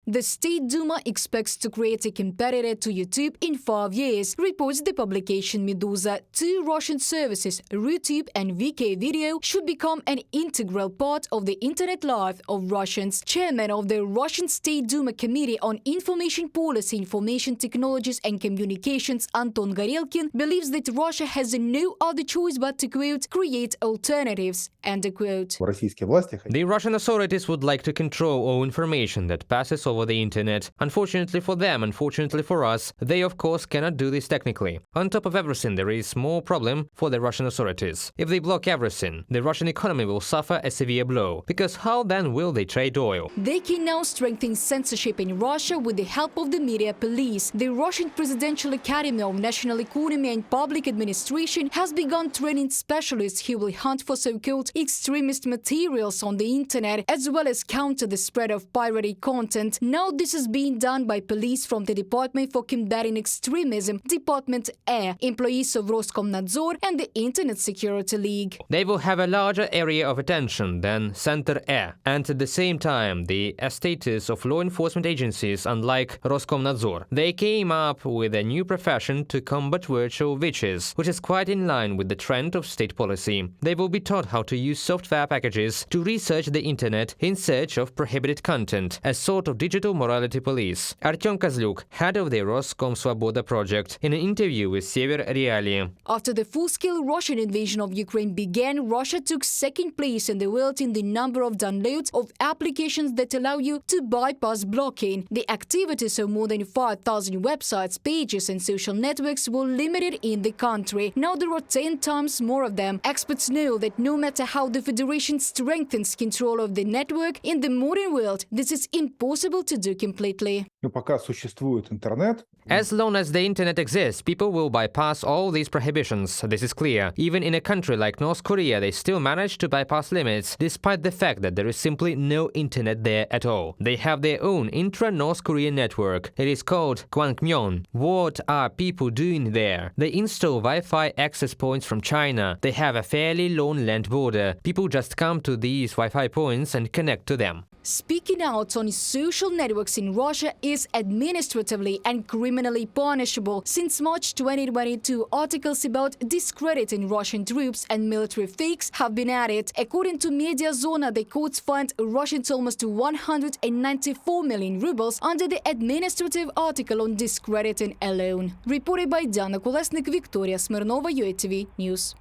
The State Duma expects to create a competitor to YouTube in 5 years, reports the publication Meduza. Two Russian services, RuTube and VK Video, should become an integral part of the internet life of Russians. Chairman of the Russian State Duma Committee on Information Policy, Information Technologies and Communications, Anton Gorelkin, believes that Russia has no other choice but to, quote, create alternatives, end quote. The Russian authorities would like to control all information that passes over the internet. Unfortunately for them, unfortunately for us, they of course cannot do this technically. On top of everything, there is more problem for the Russian authorities. If they block everything, the Russian economy will suffer a severe blow, because how then will they trade oil? They can now strengthen censorship in Russia with the help of the media police. The Russian Presidential Academy of National Economy and Public Administration has begun training specialists who will hunt for so-called extremist materials on the internet, as well as counter the spread of pirated content. Now this is being done by police from the Department for Combating Extremism, Department A, employees of Roskomnadzor and the Internet Security League. They will have a larger area of attention than Center A, and at the same time the status of law enforcement agencies, unlike Roskomnadzor. They came up with a new profession to combat virtual witches, which is quite in line with the trend of state policy. They will be taught how to use software packages to research the internet in search of prohibited content, a sort of digital morality police. Artyom Kozlyuk, head of the Roskomsvoboda project, in an interview with Sever Realii. After the full-scale Russian invasion of Ukraine began, Russia took second place in the world in the number of downloads of applications that allow you to bypass blocking. The activities of more than 5,000 websites, pages and social networks were limited in the country. Now there are 10 times more of them. Experts know that no matter how the Federation strengthens control of the network, in the modern world, this is impossible to do completely. As long as the internet exists, people will bypass all these prohibitions. This is clear. Even in a country like North Korea, they still manage to bypass limits, despite the fact that there is simply no internet there at all. They have their own intra-North Korean network. It is called Kwangmyeon. What are people doing there? They install Wi-Fi access points from China. They have a fairly long land border. People just come to these Wi-Fi points and connect to them. Speaking out on social networks in Russia is administratively and criminally punishable. Since March 2022, articles about discrediting Russian troops and military fakes have been added. According to Mediazona, the courts fined Russians almost 194 million rubles under the administrative article on discrediting alone. Reported by Diana Kolesnik, Victoria Smirnova, UATV News.